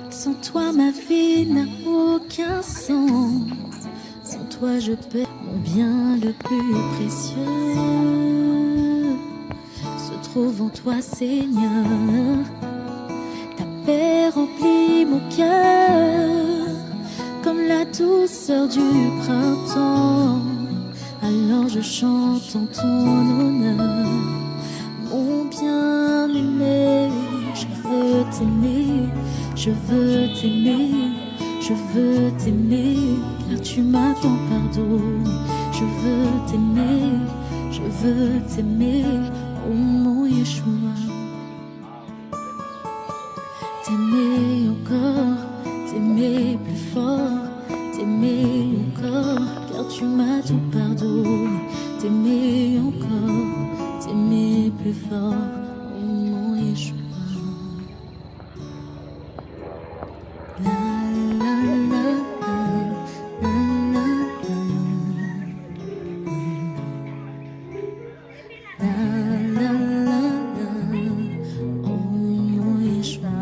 Sans toi ma vie n'a aucun sens. Sans toi je perds mon bien le plus précieux. Se trouve en toi Seigneur. Ta paix remplit mon cœur comme la douceur du printemps. Alors je chante en ton honneur. Mon bien-aimé, je veux t'aimer, je veux t'aimer, je veux t'aimer, car tu m'as tant pardonné. Je veux t'aimer, je veux t'aimer, oh mon Yeshua. T'aimer encore, t'aimer plus fort, t'aimer encore, car tu m'as tout pardonné. T'aimer encore, t'aimer plus fort, oh mon Yeshua. La la la la la la la la la, oh mon Yeshua.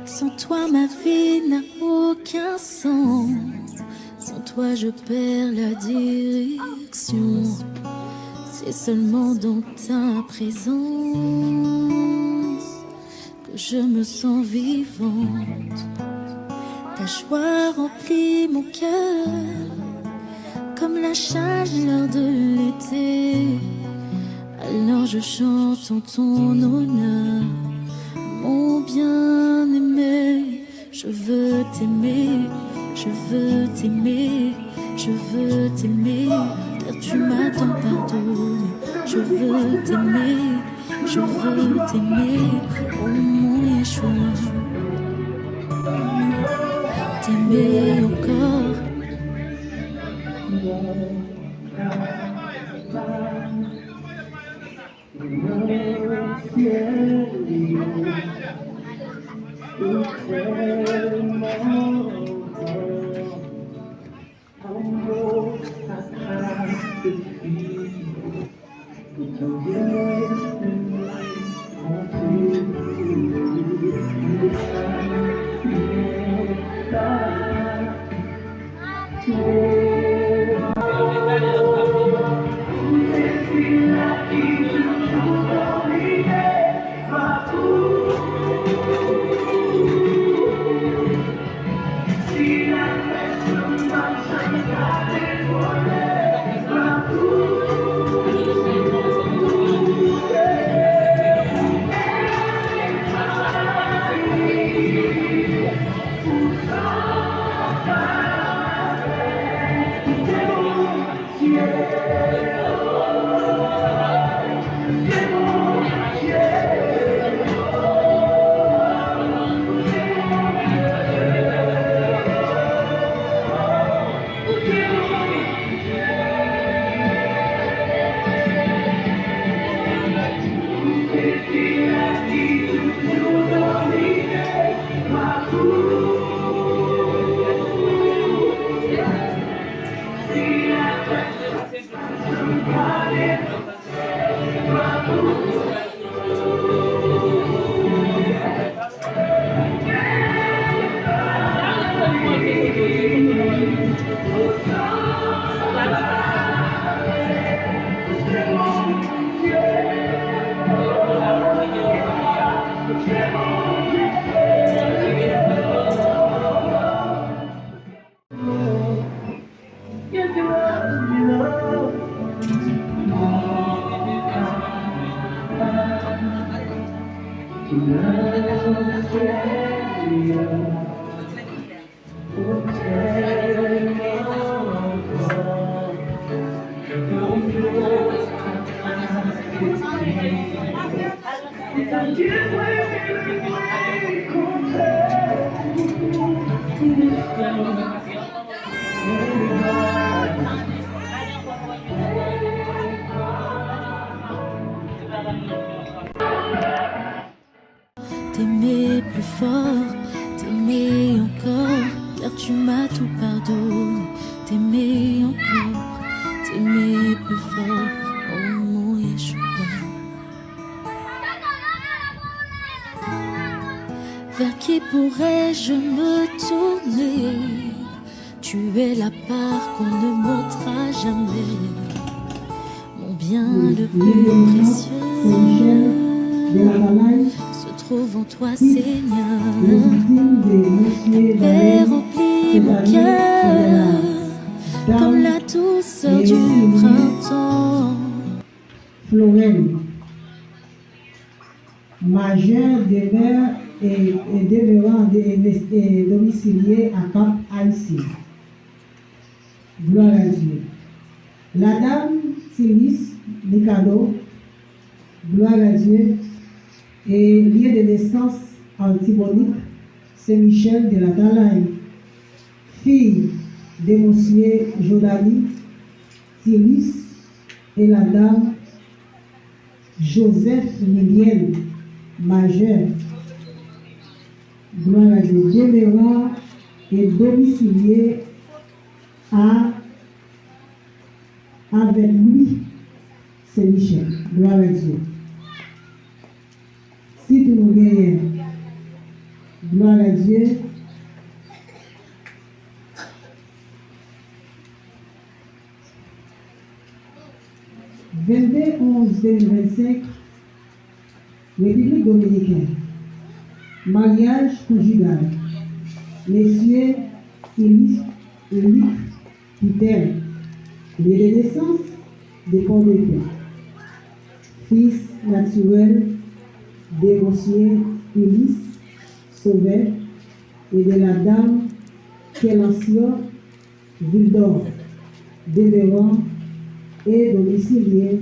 Sans toi ma vie n'a aucun sens. Sans toi je perds la direction. C'est seulement dans ta présence que je me sens vivante. Ta joie remplit mon cœur comme la chaleur de l'été. Alors je chante en ton honneur. Mon bien-aimé, je veux t'aimer, je veux t'aimer, je veux t'aimer, car tu m'as tant pardonné. Je veux t'aimer, je veux t'aimer, oh mon Yeshua. T'aimer encore. T'aimer plus fort, t'aimer encore, car tu m'as tout pardonné. T'aimer encore, t'aimer plus fort, oh mon Yeshua. Vers qui pourrais-je me tourner? Tu es la part qu'on ne montrera jamais, mon bien le plus précieux se trouve en toi, Seigneur. Paix remplit mon cœur comme la douceur du printemps. Florel, majeur demeure et demeurant domicilié à Cap Haïtien. Gloire à Dieu. La dame Silis Mikado, gloire à Dieu, et lieu de naissance Antibonique Saint-Michel de la Talaye, fille de monsieur Jodani Silis et la dame Joseph Lilienne, majeur, gloire à Dieu, demeurant et domicilié avec lui, Saint-Michel, gloire à Dieu. Si tu nous gagnons, gloire à Dieu, « 22/11/2025, République dominicaine, mariage conjugal, messieurs Philippe et Luc Pitel, lieu de naissance de Pont-de-Paix, fils naturel de monsieur Ulysse Sauvet et de la dame Kélancia Vildor, demeurant et domicilié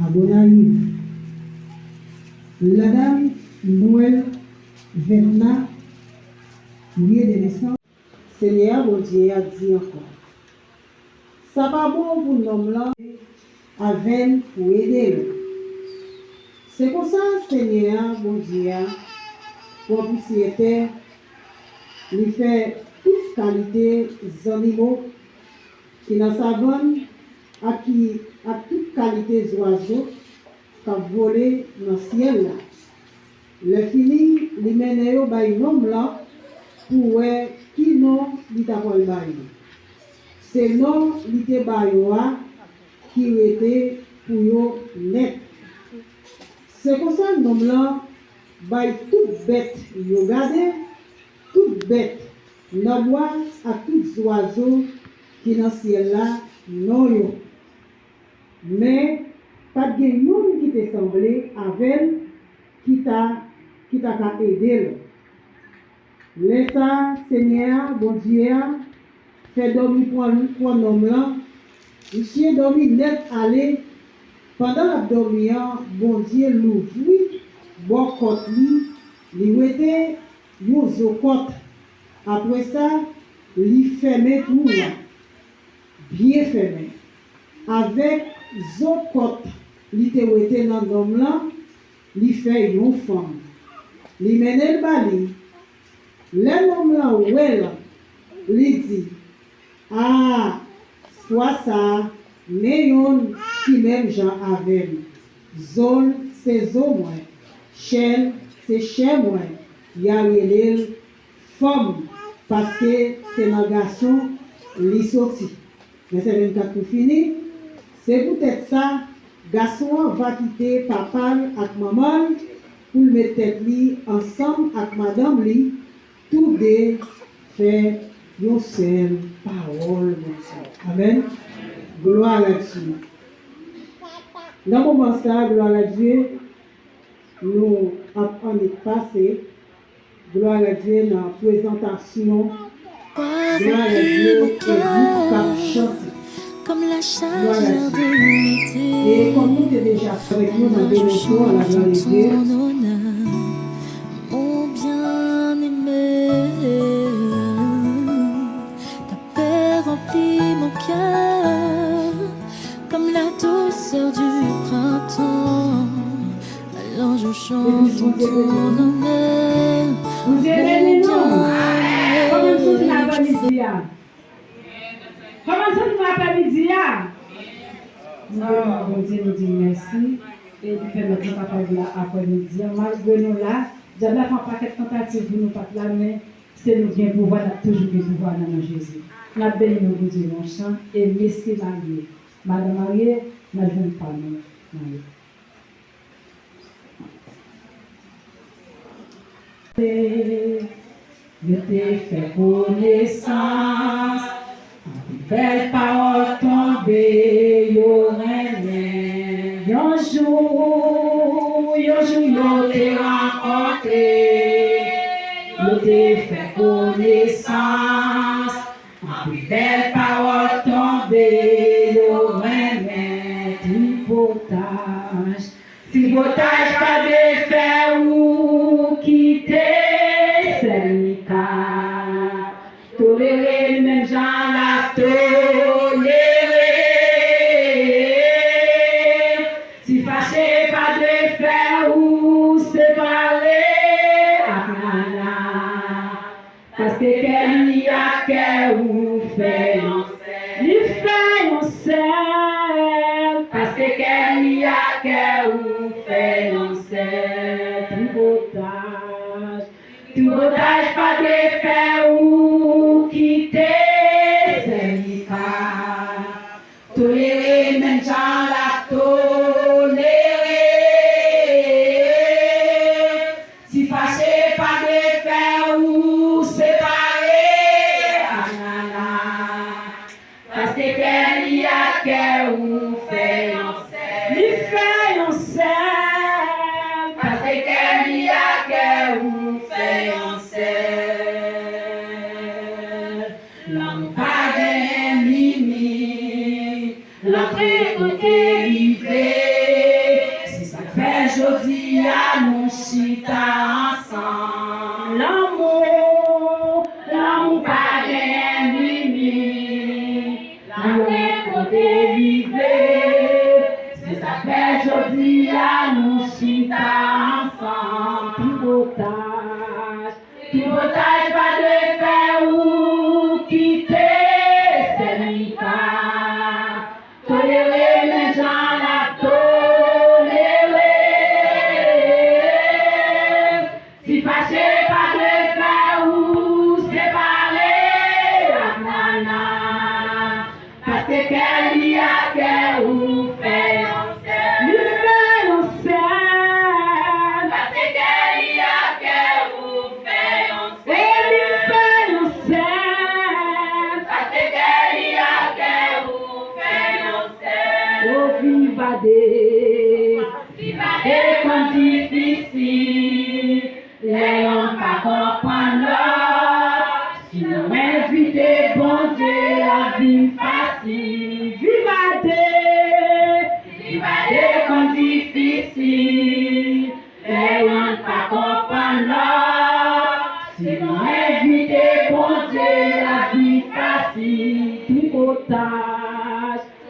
à Bonaïve. La dame Noël Verna, lieu de naissance. Seigneur, mon Dieu, a dit encore. Ça va bon pour l'homme là, avec pour aider. C'est pour ça, Seigneur, mon Dieu, pour propriété, lui fait toute qualité d'animaux qui dans sa bonne à toute qualité d'oiseaux qui a volé dans le ciel là. Le fini, il mène un homme là pour qui non il t'a pas le bail. C'est non il te bail qui était pour yo net. C'est pour ça que l'homme là bail toute bête yo garder toute bête n'a bois à tous oiseaux qui dans le ciel là non yo. Mais pas de monde qui t'est semblé avec qui t'a aidé. Laisse ça, Seigneur, bon Dieu, fait dormir pour l'homme là. Monsieur dormi net aller. Pendant la dormir, bon Dieu l'ouvrit, bon côte lui était une côte. Après ça, lui fermait tout, bien fermé. Avec zone côte, lui était dans l'homme là, lui fait une femme. Lui menait le bali. L'homme là, ouais, lui dit, ah, soit ça, néon qui même Jean avec. Zone, c'est zone, moi. Chaîne, c'est chaîne, moi. Il y a les femmes, parce que c'est un garçon, il sorti. Mais c'est même quand tout fini. C'est peut-être ça, garçon va quitter papa avec maman pour le mettre tête ensemble avec madame li, tous deux faire une seule parole. Amen. Gloire à Dieu. Dans le moment ça, gloire à Dieu, nous avons passé, gloire à Dieu, dans la présentation, gloire à Dieu, et nous chanter. Comme la chaleur de l'été. Et comme nous sommes déjà avec nous dans des retours à la gloire de Dieu, mon bien-aimé, ta paix remplit mon cœur comme la douceur du printemps. Alors je chante en ton honneur. vous aimez les noms. Comment ça l'après-midi? Comment ça l'après-midi? Bon Dieu nous dit merci et nous faisons notre papa l'après-midi. Malgré nous là, j'ai la fait un paquet de tentatives pour nous pas là, mais c'est nous bien pouvoir, nous toujours bien pouvoir dans Jésus. Nous avons béni nous vous dire mon chant et merci Marie. Madame Marie, nous n'avons pas Marie. Je t'ai fait connaissance, belle parole tombée, yo rené. Un jour, yo t'ai rencontré, yo t'ai fait connaissance, belle parole tombée, yo rené. Tripotage, pas de faire ou quitter. Tolérer, même Jean l'a toléré. Si fâché, pas de faire ou séparer. Parce que quel n'y a qu'un ou fait, il fait un seul. Parce que quel n'y a qu'un ou fait un seul. Tripotage, pas de faire ou quitter, c'est tolérer, même Jean l'a toléré. Si fâché, pas de faire ou séparer. Parce que quel y a qu'un ou fait un seul. Il fait un seul. Parce que quel y a qu'un ou fait un seul. L'homme pas d'ennemi, l'entrée côté rivé. Si ça fait jodi à nous chita ensemble. L'amour pas d'ennemi, l'entrée côté rivé. Si ça fait jodi à nous chita ensemble. Tripotage, pas de faire ou quitter, c'est Mika. Tolérer, mais Jean l'a toléré. Si fâché, pas de faire ou séparer. Parce que quel y a qu'un ou fait un seul. Il fait un seul. Parce que quel y a qu'un ou fait un seul. Il fait un seul. Parce que quel y a qu'un ou fait un seul. Oh, vivadé comme difficile. Les hommes pas comprendre. Si nous invitons bon Dieu la vie facile. Vivadé comme difficile. Les hommes pas comprendre. Si nous invitons bon Dieu la vie facile.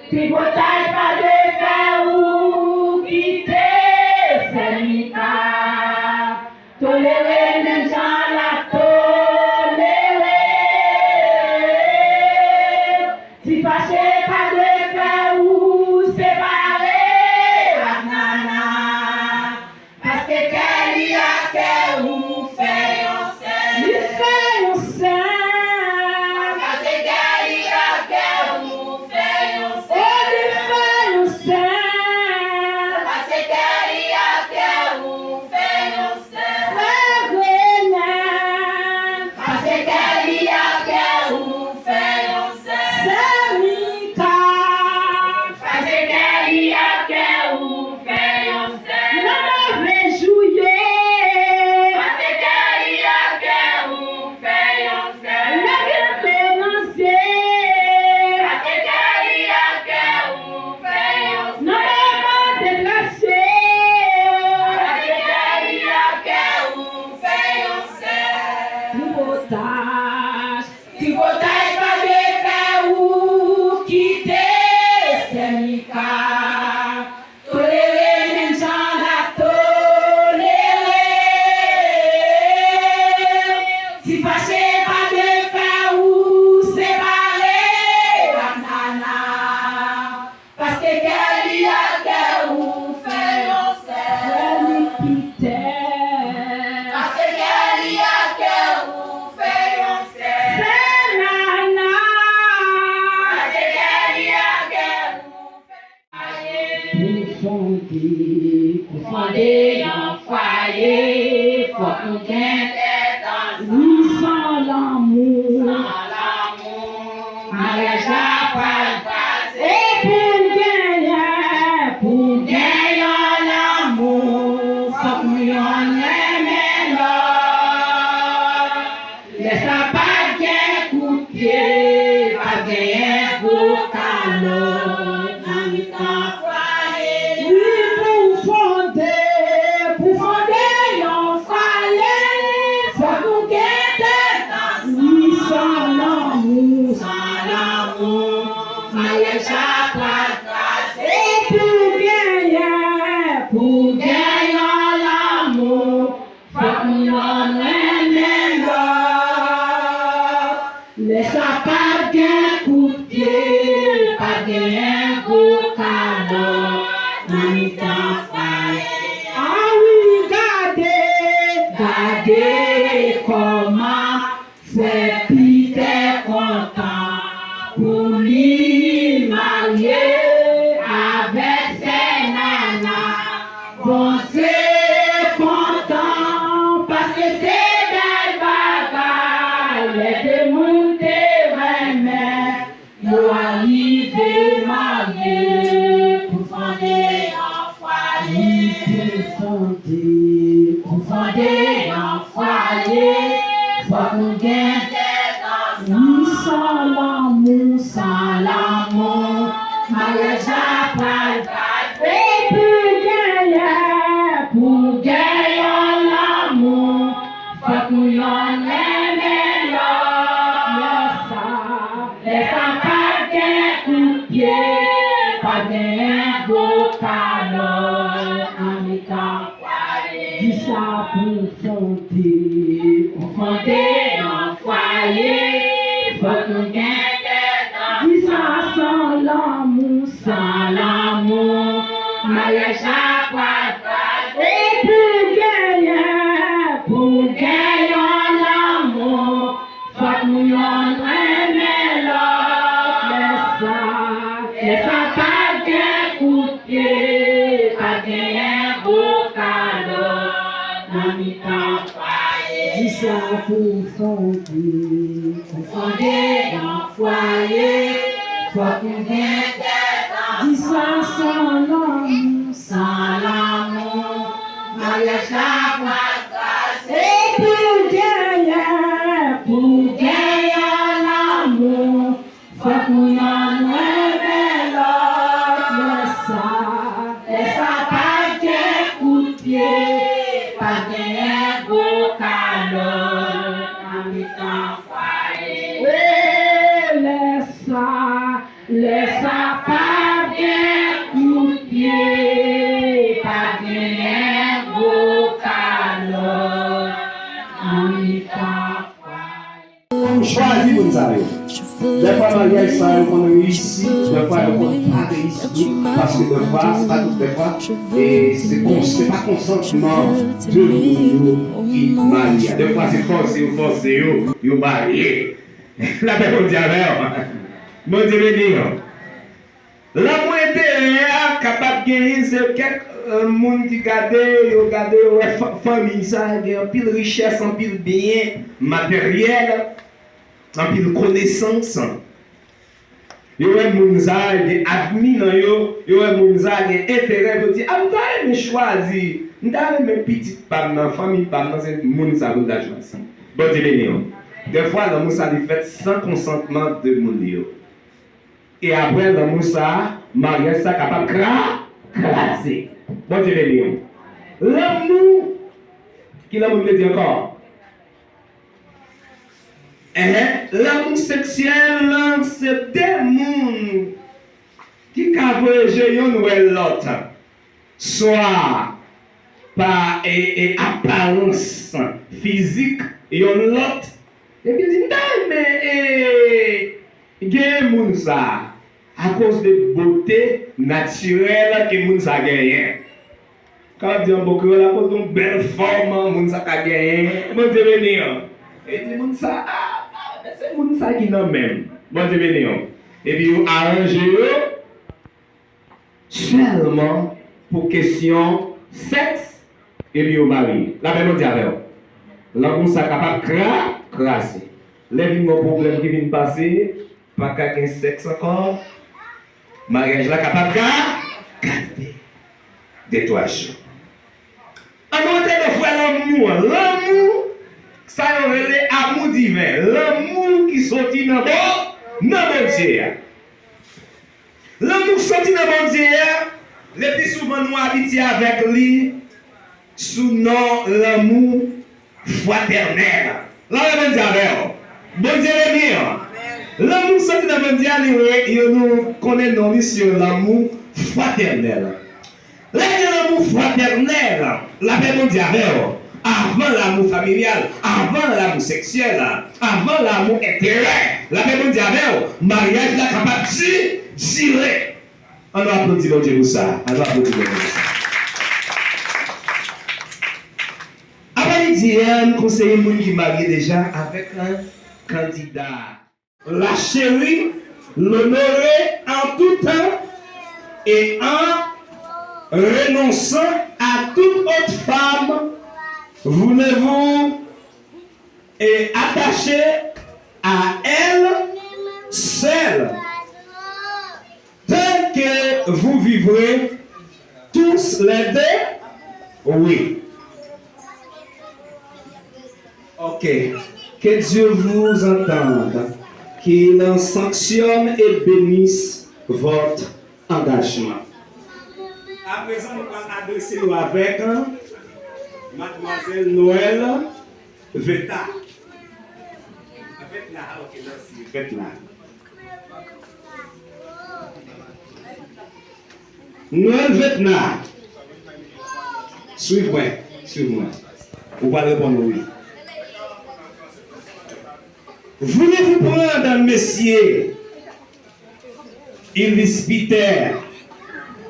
Tripotage, pas de faire ou quitter, c'est Mika. Tolérer, même Jean l'a toléré. Fonder un foyer, faut qu'on gagne oui, sans l'amour, mariage à pas et pour gagner l'amour, faut qu'on y en aime l'or. Laisse pas gagner coup de pied, pas gagner pour calor. Pour gagner l'amour, faut qu'on en aime l'or. Laisse pas gagner coup de pied, pas gagner pour cadeau. Ah oui, gardez comment c'est Peter content pour lui marier avec ses nanas. Bon, c'est content parce que c'est belle bagaille. Les démonter vraiment, nous arriver mariés pour fonder un foyer. Pour fonder un foyer, faut qu'on gagne oui, sans l'amour, mariage à pas et pour gagner l'amour, faut qu'on y en aime l'or. Laisse pas gagner coup de pied, pas gagner beau calor, amical. Dis ça pour fonder un foyer, faut qu'on gagne dis ça sans l'amour, mariage à pas et pour gagner l'amour, faut qu'on y en aime l'or. Laisse pas gagner coup de pied, pas gagner beau calor. Dis ça pour fonder un foyer, faut qu'on gagne dis ça sans l'amour, mariage à pas et pour gagner l'amour, faut qu'on y en aime l'or. Laisse pas gagner coup de pied, pas gagner beau calor, habitant foyer. Laisse pas gagner coup de pied, pas gagner beau calor, habitant foyer. Choisis pour ça. Des fois, mariage, ça, on est ici, des fois, on n'est pas ici, parce que des fois, c'est pas toutes les fois, et c'est pas consentement de nous qui marie. Des fois, c'est forcé, vous mariez. La personne dit alors, mon Dieu béni, l'amour intérieur capable de gagner, c'est monde qui regarde, ouais, famille, ça, il y a un pile richesse, un pile bien matériel, un pile connaissance. Il y a des gens qui admirent, il y a des gens qui ont intérêt de dire, ah, vous avez choisi, vous avez mes petites femmes, ma famille, c'est des gens qui ont choisi. Bon, des fois, l'amour, ça fait sans consentement de monde. Et après, l'amour, ça, mariage, ça capable de classer. Bon Dieu béni. L'amour, qui l'amour me dit encore? L'amour sexuel, c'est des gens qui peuvent voyager l'un ou l'autre. Soit par apparence physique et l'autre. Et puis dit, mais il y a des gens à cause de beauté naturelle que les gens ont gagné. Quand on dit un beau cœur, à cause d'une belle forme, les gens ont gagné. Bon Dieu béni. Et les gens c'est les gens qui n'ont même. Bon Dieu béni. Et puis ils arrangent seulement pour question sexe et puis ils marient. La même chose avec eux. L'amour est capable de crasser. Les problèmes qui viennent passer, pas qu'un sexe encore. Mariage là capable de garder des toiles. En autre fois l'amour, ça c'est l'amour divin, l'amour qui sortit dans bon Dieu. L'amour sorti dans bon Dieu, le plus souvent nous habitons avec lui sous nom l'amour fraternel. Là on dit avec bon Dieu est bien. L'amour sorti dans bon Dieu, nous connaissons sur l'amour fraternel. L'amour fraternel, la Bible dit avec avant l'amour familial, avant l'amour sexuel, avant l'amour intérieur, la Bible dit avec mariage là capable de tirer. On va applaudir Dieu pour ça. On va applaudir Dieu pour ça. Après il dit, on conseille les gens qui marient déjà avec un candidat. La chérie, l'honorer en tout temps et en renonçant à toute autre femme, voulez-vous attacher à elle seule, tel que vous vivrez tous les deux? Oui. Ok. Que Dieu vous entende, qu'il sanctionne et bénisse votre engagement. À présent, nous allons adresser nous avec Mademoiselle Noël Veta. Noël Vetna. Suivez-moi, suivez-moi. Vous allez répondre oui. Voulez-vous prendre messieurs Ilvis Peter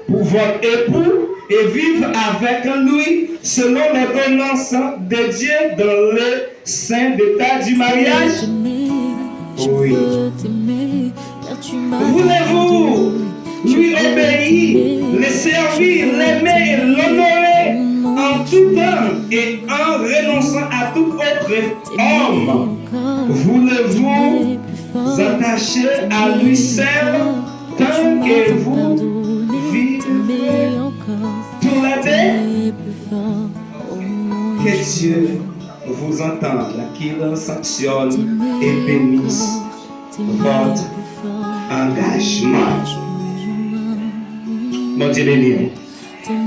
pour votre époux et vivre avec lui selon l'ordonnance de Dieu dans le sein d'état du mariage? Oui. Voulez-vous lui obéir, le servir, l'aimer, l'honorer en tout temps et en renonçant à tout autre homme? Voulez-vous attacher à lui seul tant que vous vivrez tous les deux? Que Dieu vous entende, qu'il sanctionne et bénisse votre engagement. Mon Dieu béni.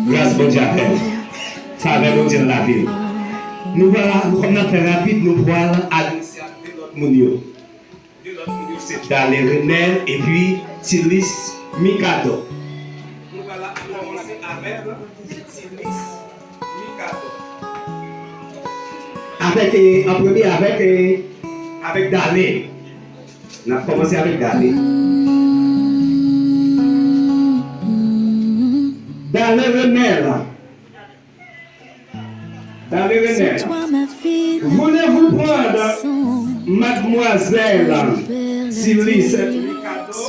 Grâce bon Dieu à vous. Ça va bon Dieu dans la vie. Nous voilà, comme on fait rapide, nous voilà adresser à l'autre monde. L'autre monde, c'est Dalé Renel et puis Tilis Mikado. Nous voilà commencer avec Tilis Mikado. En premier avec Dalé. On a commencé avec Dalé. Dalé Renel. Voulez-vous prendre Mademoiselle Tilis Mikado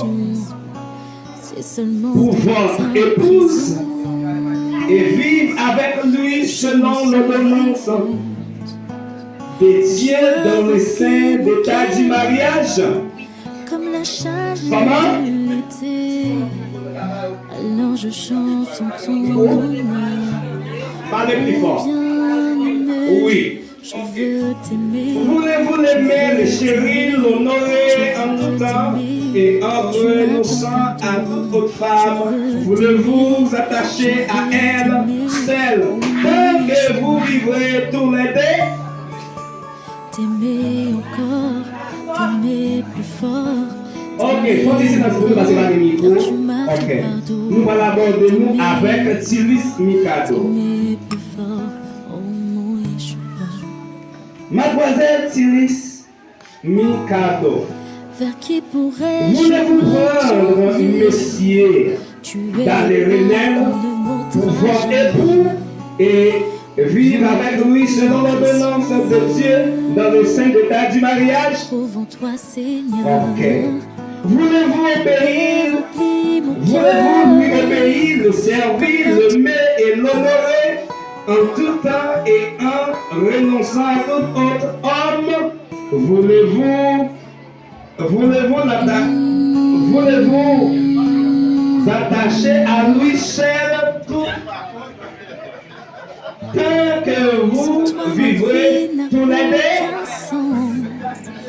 pour votre épouse et vivre avec lui selon l'ordonnance des dieux dans le sein d'état du mariage. Comme la chaleur Comment? de l'été, alors je chante en ton honneur. Parlez plus fort. Bien-aimé, Oui. je veux t'aimer. Voulez-vous l'aimer, le chérir, l'honorer en tout temps et en renonçant à toute autre femme? Voulez-vous vous attacher à elle, celle que vous vivrez tous les deux? T'aimer encore, t'aimer plus fort. Ok, faut ici dans ce parce que là, le micro. Ok. Nous allons aborder nous avec Tilis Mikado. T'aimer plus fort, oh mon Yeshua. Mademoiselle Tilis Mikado, Vers qui pourrais-je voulez-vous prendre me tourner? monsieur Tu es dans les renelles pour votre époux et vivre avec lui selon l'ordonnance de Dieu dans le sein d'état du mariage? Trouve en toi, Seigneur. Ok. Voulez-vous obéir? Remplis mon Voulez-vous lui cœur. obéir, le servir, l'aimer et l'honorer en tout temps et en renonçant à tout autre homme? Voulez-vous vous attacher à lui seul tout tant que vous vivrez tous les deux?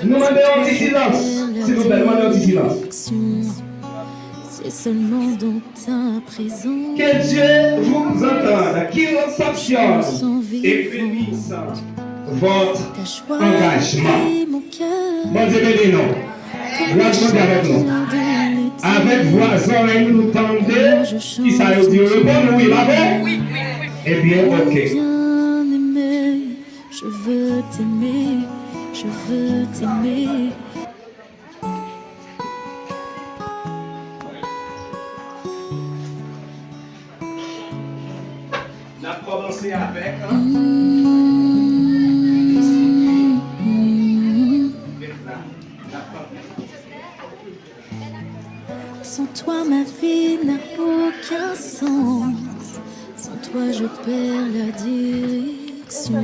Nous demandons un petit silence. S'il vous plaît, demandez un petit silence. C'est seulement dans ta présence Que Dieu vous entende, qu'il sanctionne et bénisse votre ta joie engagement. et mon cœur. Bon Dieu bénis nous. Restez avec nous. Avec vos oreilles, nous tendez. Qui ça veut dire répondre? Oui, là-bas? Eh bien, ok. Bien-aimé, je veux t'aimer, je veux t'aimer. On a commencé avec. Sans toi, ma vie n'a aucun sens. Sans toi, je perds la direction.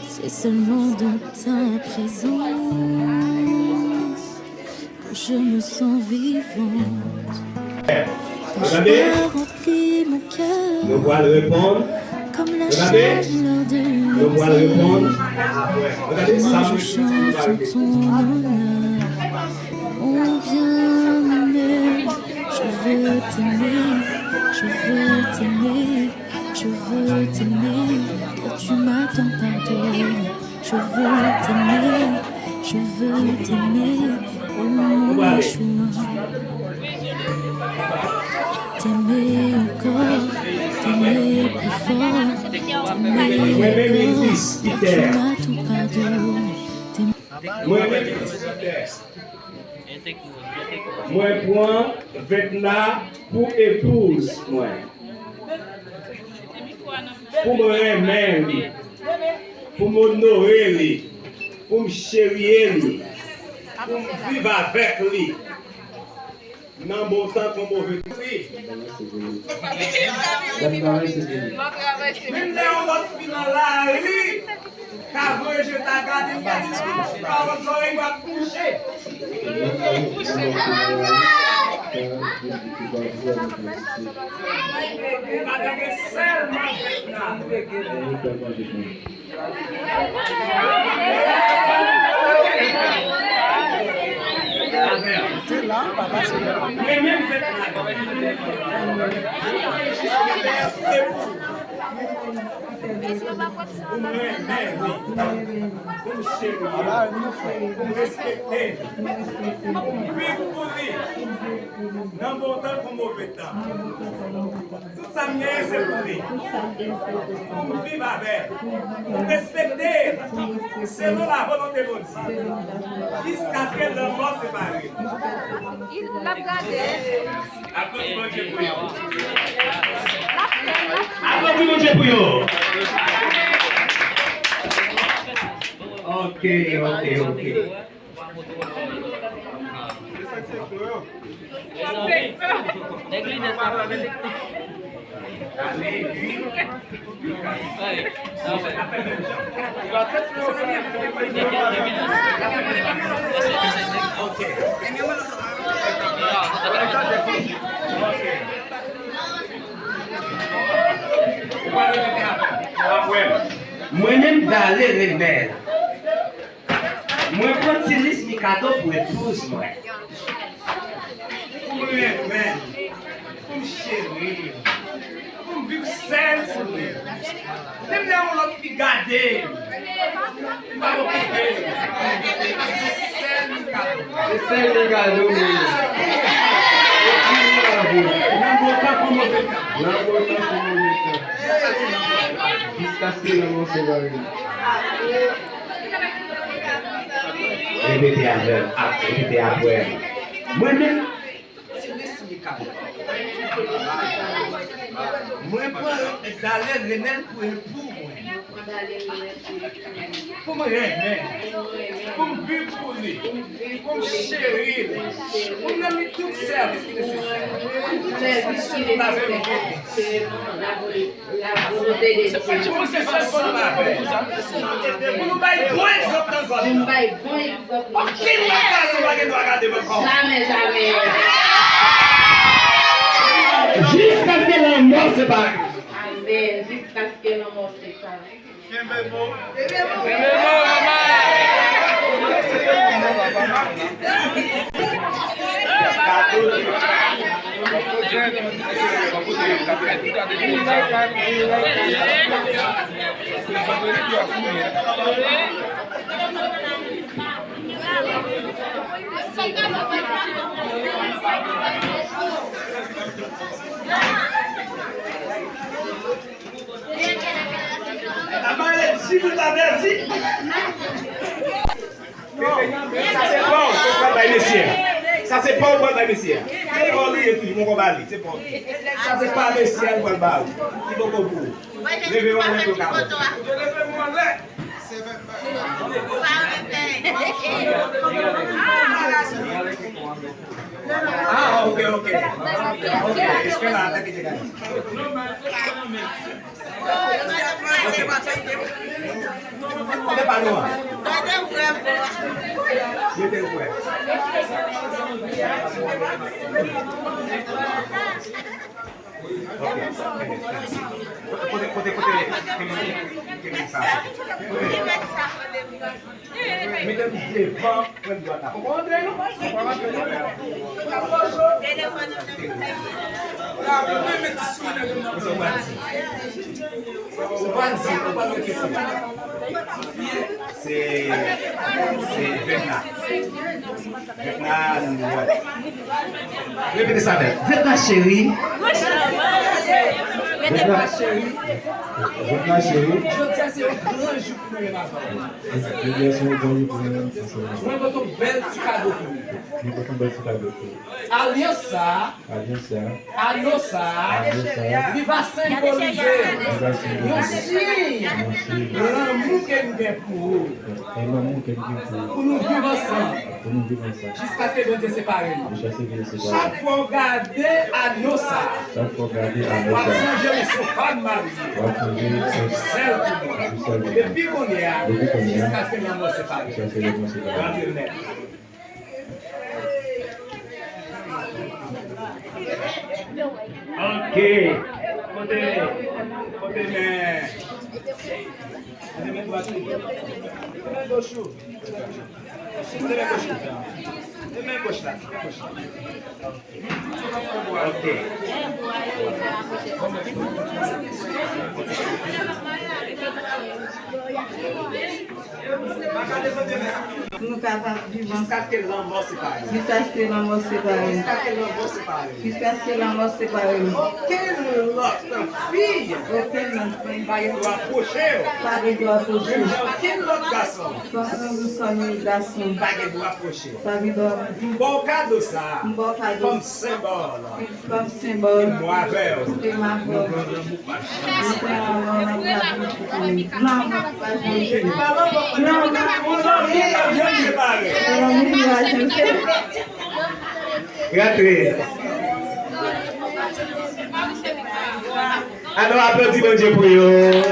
C'est seulement dans ta présence que je me sens vivante. Ta Regardez. joie remplit mon cœur Nous allons répondre. comme la Regardez. chaleur de Nous allons l'été. répondre. Regardez ça. Moi, je chante en ton honneur. Mon bien-aimé, je veux t'aimer, je veux t'aimer, je veux t'aimer, car tu m'as tant pardonné. Je veux t'aimer, je veux t'aimer, oh mon Yeshua. T'aimer encore, t'aimer plus fort, t'aimer encore, car tu m'as tout pardonné. Moi, prends Vetna pour épouse, moi. Pour me remettre, pour m'honorer, pour me chérir, pour me vivre avec lui. Dans bon temps comme mauvais temps. Même là, on va finir là, lui. Quand je t'ai gardé, quand votre oreille va coucher. Dans bon temps comme mauvais temps. Tout ça c'est pour lui. Pour vivre avec. Pour respecter selon la volonté de Dieu. Jusqu'à ce que l'enfant se marie. Il l'a gardé. Applaudissez Dieu pour vous. Applaudissez Dieu pour vous. Ok. Moi-même d'aller rebelle. Moi prends petit liste de cadeaux pour épouse moi. Pour rebelle, pour chérir, pour vivre seul pour lui. Même là on l'a pu garder. Pas m'occuper. C'est seul le cadeau. Répétez après. Moi-même, moi, d'aller remettre pour époux, pour me remettre, pour me vivre pour lui, pour me chérir, pour me donner tout service nécessaire. Pour c'est ça qu'on va faire. Pour nous bailler bon exemple dans un temps. Aucune occasion va regarder mon corps. Jamais. Jusqu'à ce que la mort se barre. Amen. Jusqu'à ce que la mort se barre. Si vous avez dit, ça c'est bon, messieurs. Ça c'est bon, messieurs. C'est bon, mon combat, c'est bon. Ça c'est pas messieurs, mon combat. Il faut que vous. Levez-moi le carreau. Levez-moi le. Ah, ok. Ok, espera hasta que llegue. ¿Dónde paró? Yo te fue. C'est Vietnam. Répétez ça avec. Vietnam chérie. Vietnam chérie. Vietnam chérie. Je tiens c'est un grand jour pour les enfants. Moi je ton bel petit cadeau pour lui. Alliance il va symboliser un signe l'amour que nous avons pour vous. Pour nous vivre ensemble. Jusqu'à ce que nous nous séparons. Chaque fois regardez à nos ça. On va changer le sofa de Marie. Celle pour moi. Depuis qu'on est là, jusqu'à ce que nous nous séparons. Ok. Nous capables de vivre jusqu'à ce que l'amour sépare. Jusqu'à ce que l'amour sépare. Jusqu'à ce que l'amour sépare. Quelle autre fille Aucune autre fille va y approcher? pas de doigt approcher. Quel autre garçon Quand nous sommes garçons, va y approcher? pas de doigt. Un bon cadeau ça, Un bon cadeau. comme symbole. Comme symbole. Moi vers. De ma voix. Grazie. Alors, applaudis mon Dieu pour eux.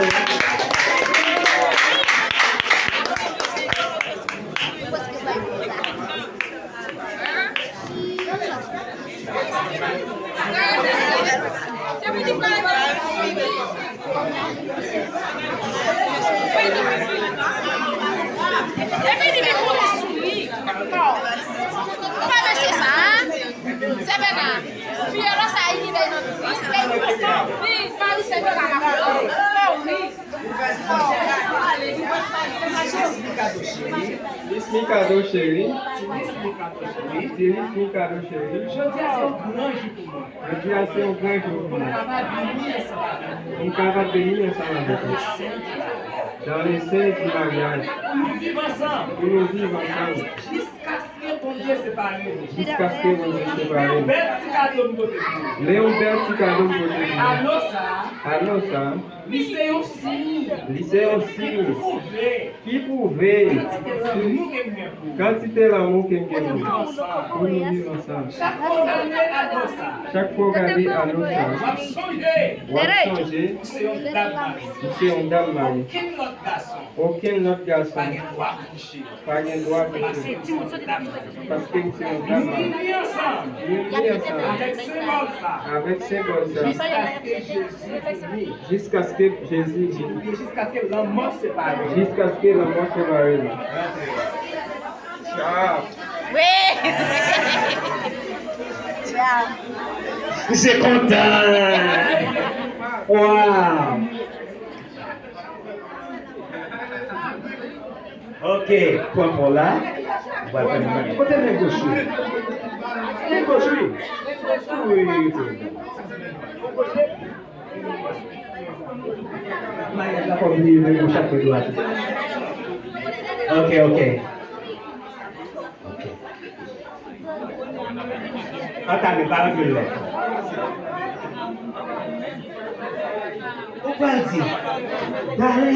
Mikado chéri. Mikado chéri. Je dis assez au grand jour pour moi. On va bénir ensemble avec nous. Dans les scènes du mariage. Pour nous vivre ensemble. Jusqu'à ce que mon Dieu sépare. Léon Bert Ticado me côté. Alors ça. Lycée aussi. Qui pouvait. Quantité l'amour qu'il y a pour nous vivre ensemble. Chaque fois regarder à nos sens, on va changer, c'est un dame mariée. Aucun autre garçon, pas un droit de parce que c'est un dame mariée. Nous vivons ensemble, avec ces gosses, jusqu'à ce que Jésus dit, jusqu'à ce que la mort sépare. Ciao. Oui. Ciao. C'est content. Wow. Ok, point pour là. Voilà, côté de gauche. Les gauche. Oui. Ok. Attendez, pas un peu là. Pourquoi dire? D'aller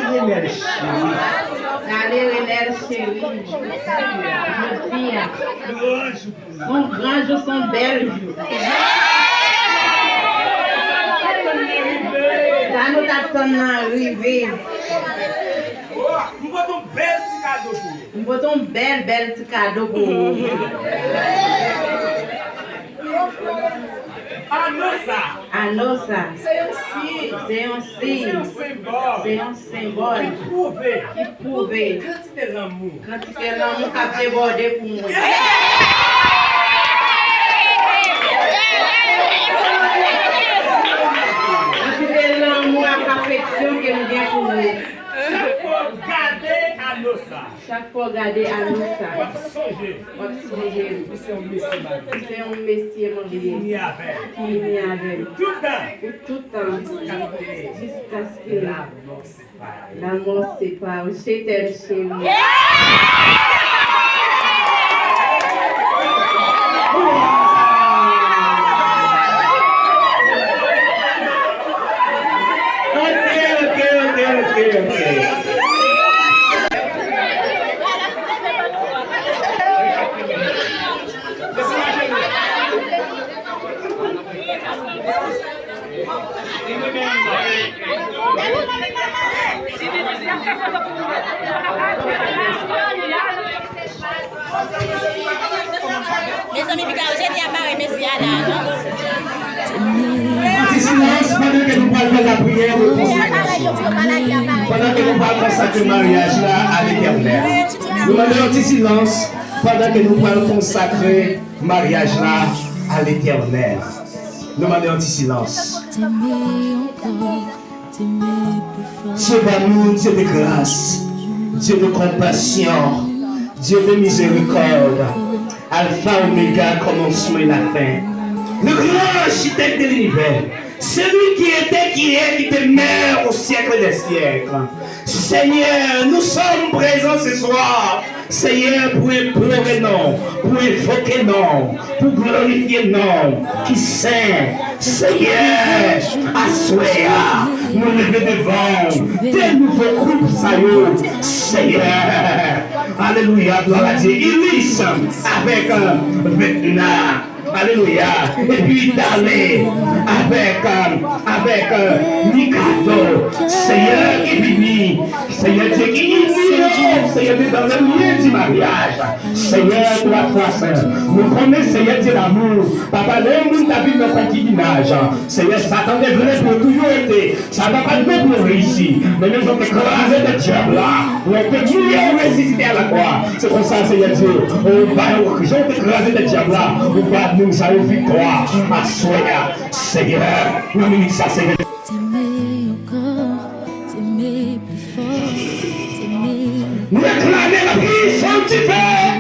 Renel chérie. Son grand jour, son bel jour. Ça nous attend arrivé. Nous votons bel petit cadeau pour vous. Nous votons bel petit cadeau pour vous. Anosa. C'est un signe. C'est un symbole. Qui prouve. Quantité l'amour qui a débordé pour moi. Quantité l'amour et l'affection que nous avons pour nous. Chaque fois regarder Anosa. C'est un messie marié. Qui y avait. Tout le temps. Jusqu'à ce que l'amour sépare. Je t'aime chérie. Ok. Mes amis, j'ai dit à Marie, merci Anna. Silence pendant que nous parlons de la prière. Pendant que nous parlons consacrer le mariage là à l'Éternel. Nous demandons un petit silence pendant que nous parlons consacrer le mariage là à l'Éternel. Nous demandons un petit silence. Dieu d'amour, Dieu de grâce, Dieu de compassion, Dieu de miséricorde, Alpha, Oméga, commencement et la fin. Le grand architecte de l'univers, celui qui était, qui est, qui demeure au siècle des siècles. Seigneur, nous sommes présents ce soir. Seigneur, pour implorer non, pour évoquer non, pour glorifier non, qui saint. Seigneur, assoya, nous lever devant des nouveaux groupes, Seigneur. Alléluia, gloire à Dieu. Ils lissent avec un vêtement. Alléluia. Et puis d'aller avec Mikado, Seigneur qui bénit, Seigneur Dieu qui unit, Seigneur Dieu dans le lieu du mariage, Seigneur pour la grâce. Nous connaissons Seigneur Dieu l'amour. Papa, l'amour t'a vu dans le concubinage. Seigneur, Satan est vrai pour toujours été. Ça n'a pas de pour réussir. Mais nous avons écrasé le diable là. Nous avons résisté à la croix. C'est pour ça, Seigneur Dieu. On va écraser le diable là. On va nous avoir victoire. À soya, Seigneur. Nous nous ça, Seigneur. T'aimer encore, t'aimer plus fort, t'aimer. Nous réclamer la puissance du Père.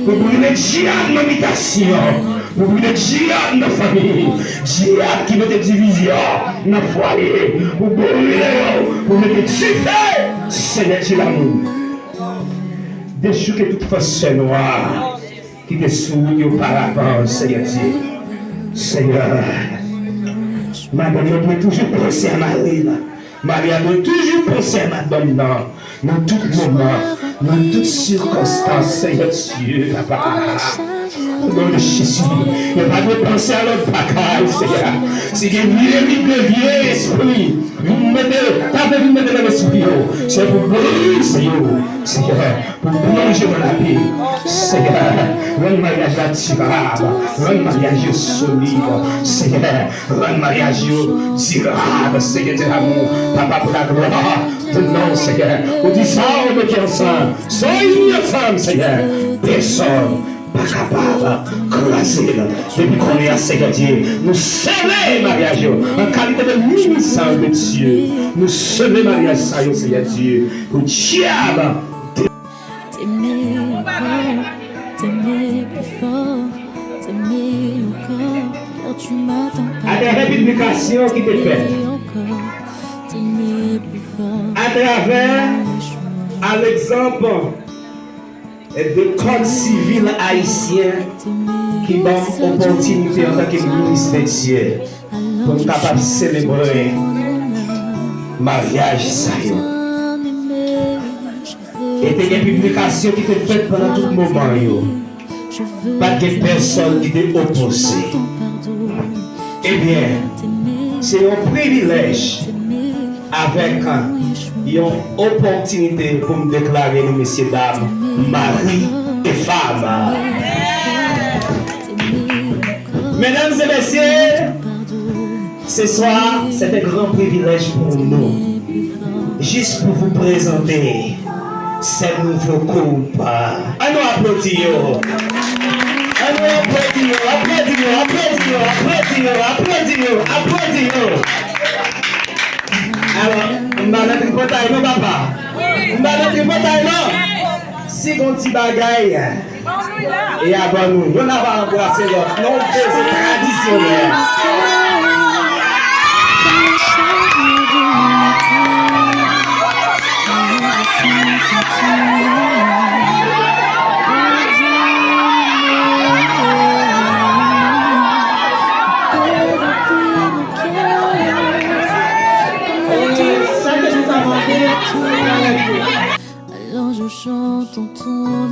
Vous voulez djihad dans l'imitation. Vous voulez djihad dans la famille. Djihad qui met des divisions dans le foyer. Vous voulez tuer. Seigneur Dieu l'amour. Déchouquez toute fausse noire qui te souille auparavant, Seigneur Dieu. Seigneur, Madame doit toujours penser à Marie. Marie doit toujours penser à Madame dans tout moment, dans toutes circonstances, Seigneur Dieu, Papa. Au nom de Jésus, il n'y a pas de penser à l'autre bagaille, Seigneur. Si vous avez vieux esprit, vous mettez dans l'esprit, c'est pour brûler, Seigneur, pour plonger dans la vie, Seigneur. Un mariage attirable, un mariage solide, Seigneur, un mariage durable, Seigneur de l'amour, Papa pour la gloire de nom, Seigneur. On dit ça, on met ensemble, soyez ensemble, Seigneur. Personne pas capable de classer depuis qu'on est à Seigneur Dieu. Nous sceller mariage en qualité de ministre de Dieu. Nous sceller mariage, Seigneur Dieu, pour diable. T'aimer encore, t'aimer plus fort, t'aimer encore, car tu m'attends pas. À travers l'application qui te fait, t'aimer plus fort, à travers à l'exemple de code civil haïtien qui donne opportunité en tant que ministre de Dieu pour être capable de célébrer mariage. Et il y a une publication qui est faite pendant tout le moment. Pas de personne qui est opposée. Eh bien, c'est un privilège avec une opportunité pour me déclarer, nous, messieurs, dames, mari et femme. Mesdames et messieurs, ce soir, c'est un grand privilège pour nous, juste pour vous présenter ce nouveau couple. Allons applaudir. Applaudis. Alors, on va mettre une bataille, non, papa? On va mettre une bataille, non? Si on petit bagaille, et avant nous, on va embrasser l'autre. Non, c'est traditionnel. Alors je chante en ton